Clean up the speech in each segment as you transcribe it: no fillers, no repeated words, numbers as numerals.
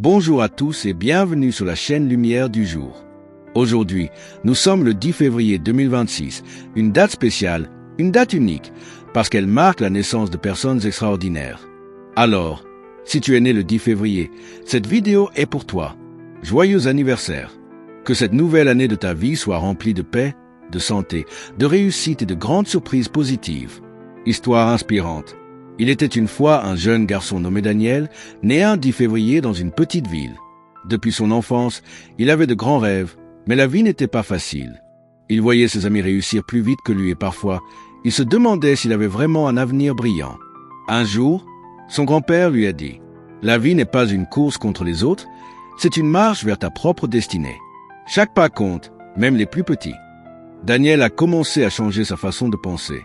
Bonjour à tous et bienvenue sur la chaîne Lumière du jour. Aujourd'hui, nous sommes le 10 février 2026, une date spéciale, une date unique, parce qu'elle marque la naissance de personnes extraordinaires. Alors, si tu es né le 10 février, cette vidéo est pour toi. Joyeux anniversaire! Que cette nouvelle année de ta vie soit remplie de paix, de santé, de réussite et de grandes surprises positives. Histoire inspirante. Il était une fois un jeune garçon nommé Daniel, né un 10 février dans une petite ville. Depuis son enfance, il avait de grands rêves, mais la vie n'était pas facile. Il voyait ses amis réussir plus vite que lui et parfois, il se demandait s'il avait vraiment un avenir brillant. Un jour, son grand-père lui a dit « La vie n'est pas une course contre les autres, c'est une marche vers ta propre destinée. Chaque pas compte, même les plus petits. » Daniel a commencé à changer sa façon de penser.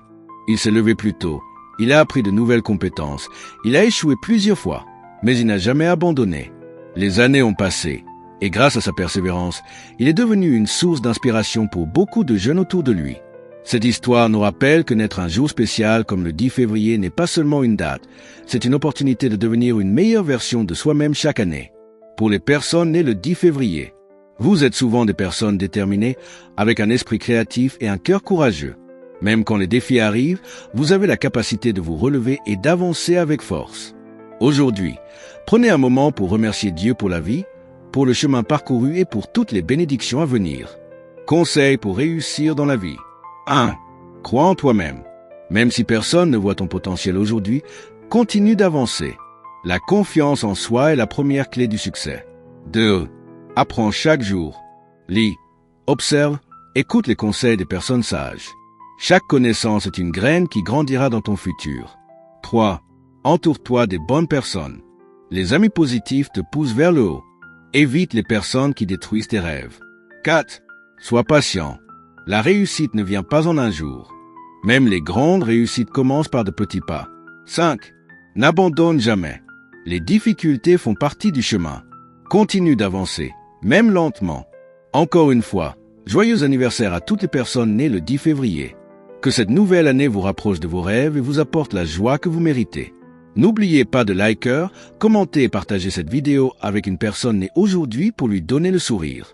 Il s'est levé plus tôt. Il a appris de nouvelles compétences. Il a échoué plusieurs fois, mais il n'a jamais abandonné. Les années ont passé, et grâce à sa persévérance, il est devenu une source d'inspiration pour beaucoup de jeunes autour de lui. Cette histoire nous rappelle que naître un jour spécial comme le 10 février n'est pas seulement une date, c'est une opportunité de devenir une meilleure version de soi-même chaque année. Pour les personnes nées le 10 février, vous êtes souvent des personnes déterminées, avec un esprit créatif et un cœur courageux. Même quand les défis arrivent, vous avez la capacité de vous relever et d'avancer avec force. Aujourd'hui, prenez un moment pour remercier Dieu pour la vie, pour le chemin parcouru et pour toutes les bénédictions à venir. Conseils pour réussir dans la vie. 1. Crois en toi-même. Même si personne ne voit ton potentiel aujourd'hui, continue d'avancer. La confiance en soi est la première clé du succès. 2. Apprends chaque jour. Lis, observe, écoute les conseils des personnes sages. Chaque connaissance est une graine qui grandira dans ton futur. 3. Entoure-toi des bonnes personnes. Les amis positifs te poussent vers le haut. Évite les personnes qui détruisent tes rêves. 4. Sois patient. La réussite ne vient pas en un jour. Même les grandes réussites commencent par de petits pas. 5. N'abandonne jamais. Les difficultés font partie du chemin. Continue d'avancer, même lentement. Encore une fois, joyeux anniversaire à toutes les personnes nées le 10 février. Que cette nouvelle année vous rapproche de vos rêves et vous apporte la joie que vous méritez. N'oubliez pas de liker, commenter et partager cette vidéo avec une personne née aujourd'hui pour lui donner le sourire.